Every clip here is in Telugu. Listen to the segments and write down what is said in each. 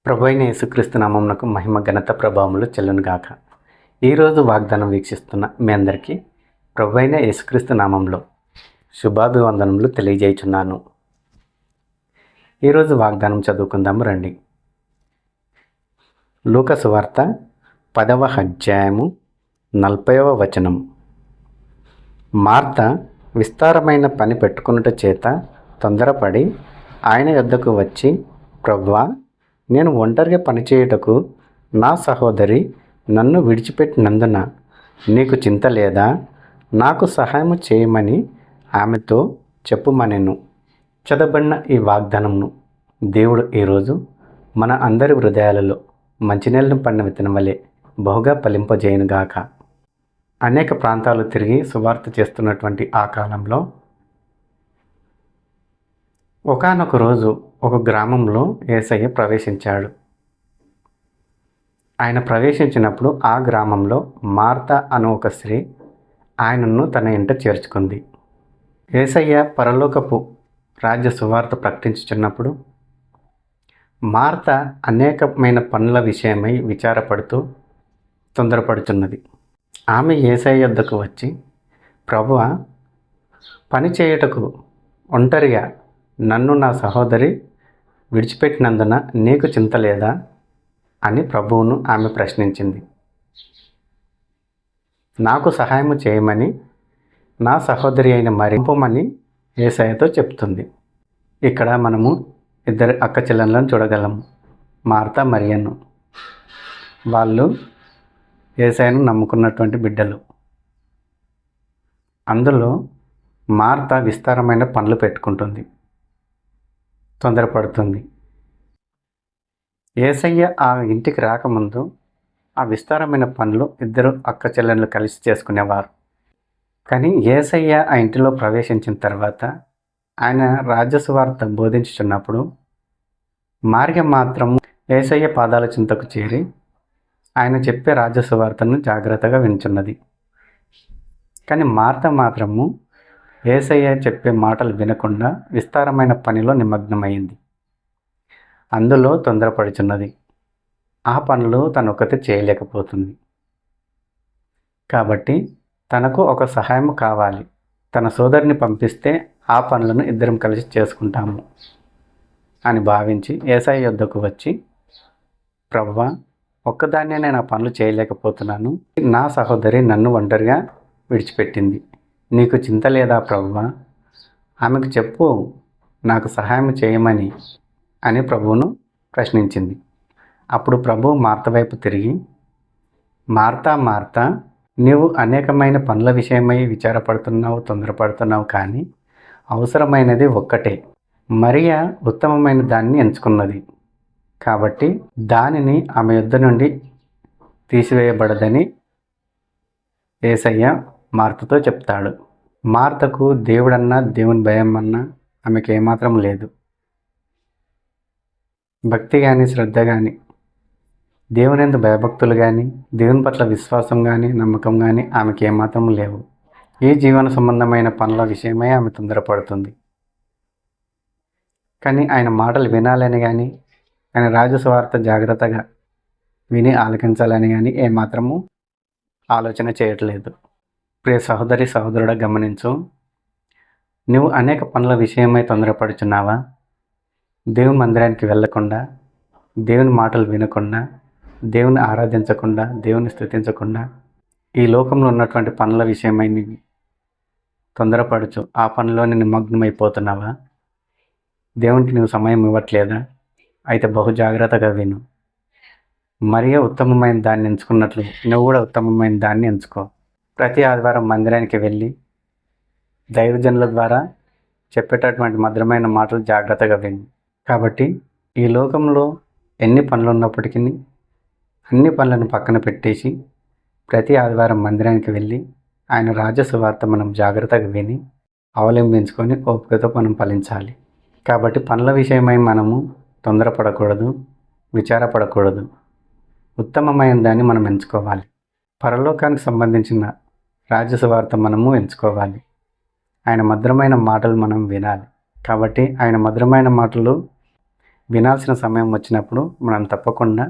ప్రభువైన యేసుక్రీస్తు నామమునకు మహిమ ఘనత ప్రభావములు చెల్లునుగాక. ఈరోజు వాగ్దానం వీక్షిస్తున్న మీ అందరికీ ప్రభువైన యేసుక్రీస్తు నామంలో శుభాభివందనములు తెలియజేయుచున్నాను. ఈరోజు వాగ్దానం చదువుకుందాము రండి. లూకా సువార్త 10వ అధ్యాయము 40వ వచనం. మార్త విస్తారమైన పని పెట్టుకున్నట చేత తొందరపడి ఆయన యొద్దకు వచ్చి, ప్రభువా, నేను ఒంటరిగా పనిచేయుటకు నా సహోదరి నన్ను విడిచిపెట్టినందున నీకు చింత లేదా? నాకు సహాయము చేయమని ఆమెతో చెప్పుమనెను. చదవబడిన ఈ వాగ్దానమును దేవుడు ఈరోజు మన అందరి హృదయాలలో మంచినీళ్ళను పడిన విత్తనం వలె బహుగా ఫలింపజేయునుగాక. అనేక ప్రాంతాలు తిరిగి సువార్త చేస్తున్నటువంటి ఆ కాలంలో ఒకానొక రోజు ఒక గ్రామంలో యేసయ్య ప్రవేశించాడు. ఆయన ప్రవేశించినప్పుడు ఆ గ్రామంలో మార్త అను ఒక స్త్రీ ఆయనను తన ఇంట చేర్చుకుంది. యేసయ్య పరలోకపు రాజ్య సువార్త ప్రకటించుచున్నప్పుడు మార్త అనేకమైన పనుల విషయమై విచారపడుతూ తొందరపడుతున్నది. ఆమె యేసయ్య యొద్దకు వచ్చి, ప్రభువా, పని చేయుటకు ఒంటరిగా నన్ను నా సహోదరి విడిచిపెట్టినందున నీకు చింత లేదా అని ప్రభువును ఆమె ప్రశ్నించింది. నాకు సహాయము చేయమని నా సహోదరి అయిన మరింపమని యేసయ్యతో చెప్తుంది. ఇక్కడ మనము ఇద్దరు అక్క చెల్లెళ్ళను చూడగలము, మార్తా మరియను. వాళ్ళు యేసయ్యను నమ్ముకున్నటువంటి బిడ్డలు. అందులో మార్త విస్తారమైన పనులు పెట్టుకుంటుంది, తొందరపడుతుంది. యేసయ్య ఆ ఇంటికి రాకముందు ఆ విస్తారమైన పనులు ఇద్దరు అక్క చెల్లెళ్ళు కలిసి చేసుకునేవారు. కానీ యేసయ్య ఆ ఇంటిలో ప్రవేశించిన తర్వాత ఆయన రాజ్యసువార్త బోధించుచున్నప్పుడు మార్గ మాత్రం యేసయ్య పాదాల చింతకు చేరి ఆయన చెప్పే రాజ్యసువార్తను జాగ్రత్తగా వింటున్నది. కానీ మార్త మాత్రము యేసయ్య చెప్పే మాటలు వినకుండా విస్తారమైన పనిలో నిమగ్నమైంది. అందులో తొందరపడుచున్నది. ఆ పనులు తనొక్కతే చేయలేకపోతుంది. కాబట్టి తనకు ఒక సహాయం కావాలి. తన సోదరిని పంపిస్తే ఆ పనులను ఇద్దరం కలిసి చేసుకుంటాము అని భావించి యేసయ్య యొద్దకు వచ్చి, ప్రభువా, ఒక్కదాన్నే నేను ఆ పనులు చేయలేకపోతున్నాను. నా సహోదరి నన్ను ఒంటరిగా విడిచిపెట్టింది. నీకు చింత లేదా ప్రభువా? ఆమెకు చెప్పు, నాకు సహాయం చేయమని అని ప్రభువును ప్రశ్నించింది. అప్పుడు ప్రభువు మార్త వైపు తిరిగి, మార్తా మార్తా, నీవు అనేకమైన పనుల విషయమై విచారపడుతున్నావు, తొందరపడుతున్నావు, కానీ అవసరమైనది ఒక్కటే. మరియా ఉత్తమమైన దాన్ని ఎంచుకున్నది, కాబట్టి దానిని ఆమె యొద్ద నుండి తీసివేయబడదని యేసయ్య మార్తతో చెప్తాడు. మార్తకు దేవుడన్నా దేవుని భయం అన్నా ఆమెకు ఏమాత్రం లేదు. భక్తి కానీ శ్రద్ధ కానీ, దేవుని యందు భయభక్తులు కానీ, దేవుని పట్ల విశ్వాసం కానీ, నమ్మకం కానీ ఆమెకి ఏమాత్రం లేవు. ఈ జీవన సంబంధమైన పనుల విషయమై ఆమె తొందరపడుతుంది. కానీ ఆయన మాటలు వినాలని కానీ, ఆయన రాజసువార్త జాగ్రత్తగా విని ఆలకించాలని కానీ ఏమాత్రము ఆలోచన చేయట్లేదు. ప్రియ సహోదరి సహోదరుడా, గమనించు. నువ్వు అనేక పనుల విషయమై తొందరపడుచున్నావా? దేవుని మందిరానికి వెళ్ళకుండా, దేవుని మాటలు వినకుండా, దేవుని ఆరాధించకుండా, దేవుని స్తుతించకుండా ఈ లోకంలో ఉన్నటువంటి పనుల విషయమై తొందరపడుచు ఆ పనిలోనే నిమగ్నమైపోతున్నావా? దేవునికి నువ్వు సమయం ఇవ్వట్లేదా? అయితే బహు జాగ్రత్తగా విను. మరియ ఉత్తమమైన దాన్ని ఎంచుకున్నట్లు నువ్వు కూడా ఉత్తమమైన దాన్ని ఎంచుకో. ప్రతి ఆదివారం మందిరానికి వెళ్ళి దైవజనుల ద్వారా చెప్పేటటువంటి మధురమైన మాటలు జాగ్రత్తగా విను. కాబట్టి ఈ లోకంలో ఎన్ని పనులు ఉన్నప్పటికీ అన్ని పనులను పక్కన పెట్టేసి ప్రతి ఆదివారం మందిరానికి వెళ్ళి ఆయన రాజసువార్త మనం జాగ్రత్తగా విని అవలంబించుకొని ఓపికతో మనం ఫలించాలి. కాబట్టి పనుల విషయమై మనము తొందరపడకూడదు, విచారపడకూడదు. ఉత్తమమైన దాన్ని మనం ఎంచుకోవాలి. పరలోకానికి సంబంధించిన రాజ్యసువార్త మనము ఎంచుకోవాలి. ఆయన మధురమైన మాటలు మనం వినాలి. కాబట్టి ఆయన మధురమైన మాటలు వినాల్సిన సమయం వచ్చినప్పుడు మనం తప్పకుండా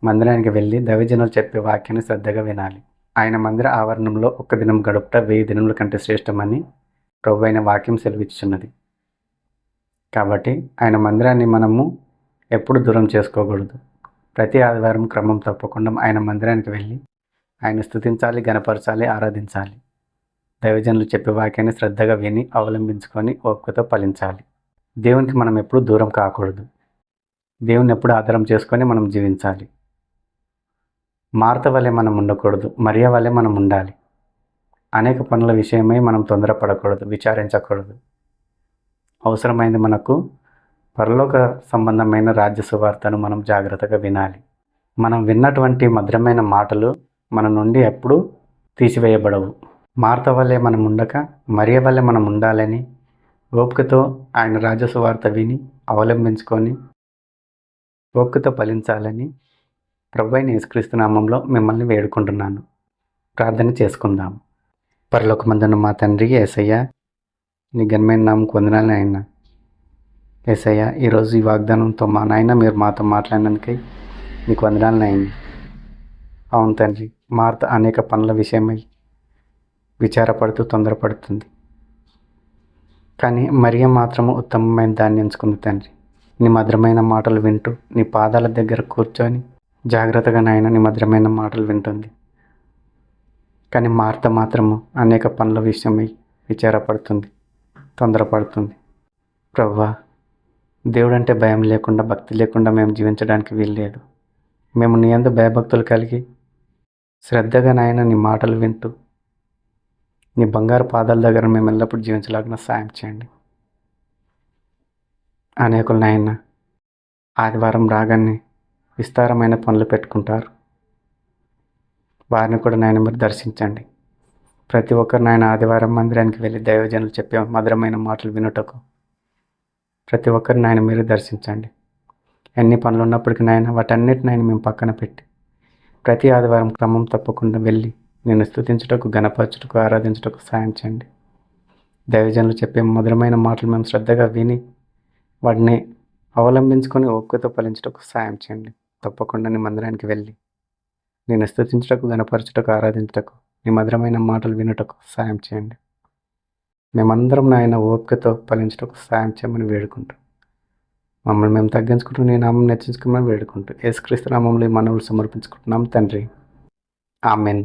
మందిరానికి వెళ్ళి దైవజనులు చెప్పే వాక్యాన్ని శ్రద్ధగా వినాలి. ఆయన మందిర ఆవరణంలో ఒక్క దినం గడుపుట 1000 దినముల కంటే శ్రేష్టమని ప్రభు అయిన వాక్యం సెలవిచ్చుచున్నది. కాబట్టి ఆయన మందిరాన్ని మనము ఎప్పుడు దూరం చేసుకోకూడదు. ప్రతి ఆదివారం క్రమం తప్పకుండా ఆయన మందిరానికి వెళ్ళి ఆయన స్తుతించాలి, గణపరచాలి, ఆరాధించాలి. దైవజనులు చెప్పే వాక్యాన్ని శ్రద్ధగా విని అవలంబించుకొని ఓపికతో ఫలించాలి. దేవునికి మనం ఎప్పుడు దూరం కాకూడదు. దేవుని ఎప్పుడు ఆధారం చేసుకొని మనం జీవించాలి. మార్త వలె మనం ఉండకూడదు, మరియ వలె మనం ఉండాలి. అనేక పనుల విషయమై మనం తొందరపడకూడదు, విచారించకూడదు. అవసరమైంది మనకు పరలోక సంబంధమైన రాజ్య సువార్తను మనం జాగ్రత్తగా వినాలి. మనం విన్నటువంటి మధురమైన మాటలు మన నుండి ఎప్పుడూ తీసివేయబడవు. మార్త వలె మనం ఉండక మరియ వలె మనం ఉండాలని ఓపికతో ఆయన రాజ్య సువార్త విని అవలంబించుకొని ఓపికతో ఫలించాలని ప్రభువైన యేసుక్రీస్తు నామంలో మిమ్మల్ని వేడుకుంటున్నాను. ప్రార్థన చేసుకుందాం. పరలోకమందున్న మా తండ్రి యేసయ్య, నీ ఘనమైన నామముకు వందనాలు నాయన. యేసయ్య, ఈరోజు ఈ వాగ్దానంతో మా నాయన మీరు మాతో మాట్లాడినందుకై నీకు వందనాలు నాయన. అవును తండ్రి, మార్త అనేక పనుల విషయమై విచారపడుతూ తొందరపడుతుంది. కానీ మరియ మాత్రము ఉత్తమమైన దాన్ని ఎంచుకుంది తండ్రి. నీ మధురమైన మాటలు వింటూ నీ పాదాల దగ్గర కూర్చొని జాగ్రత్తగా నాయన నీ మధురమైన మాటలు వింటుంది. కానీ మార్త మాత్రము అనేక పనుల విషయమై విచారపడుతుంది, తొందరపడుతుంది. ప్రభువా, దేవుడంటే భయం లేకుండా, భక్తి లేకుండా మేము జీవించడానికి వీల్లేదు. మేము నీ యందు భయభక్తులు కలిగి శ్రద్ధగా నాయన నీ మాటలు వింటూ నీ బంగారు పాదాల దగ్గర మేము ఎల్లప్పుడూ జీవించలాగిన సాయం చేయండి. అనేకులు నాయన ఆదివారం రాగానే విస్తారమైన పనులు పెట్టుకుంటారు. వారిని కూడా నాయన మీరు దర్శించండి. ప్రతి ఒక్కరు నాయన ఆదివారం మందిరానికి వెళ్ళి దైవజనులు చెప్పే మధురమైన మాటలు వినుటకు ప్రతి ఒక్కరిని నాయన మీరు దర్శించండి. ఎన్ని పనులు ఉన్నప్పటికీ నాయన వాటన్నిటి నాయన మేము పక్కన పెట్టి ప్రతి ఆదివారం క్రమం తప్పకుండా వెళ్ళి నేను స్తుతించుటకు, గణపరచుటకు, ఆరాధించుటకు సాయం చేయండి. దైవజనులు చెప్పే మధురమైన మాటలు మేము శ్రద్ధగా విని వాటిని అవలంబించుకొని ఓపికతో ఫలించుటకు సాయం చేయండి. తప్పకుండా నీ మందిరానికి వెళ్ళి నేను స్తుతించుటకు, గణపరచుటకు, ఆరాధించుటకు, నీ మధురమైన మాటలు వినుటకు సాయం చేయండి. మేమందరం నాయన ఓపికతో ఫలించుటకు సాయం చేయమని వేడుకుంటాం. మమ్మల్ని మేము తగ్గించుకుంటూ నీ నామం హెచ్చించుకోమని వేడుకుంటూ యేసుక్రీస్తు నామంలో ఈ మనవులు సమర్పించుకుంటున్నాం తండ్రి. ఆమెన్.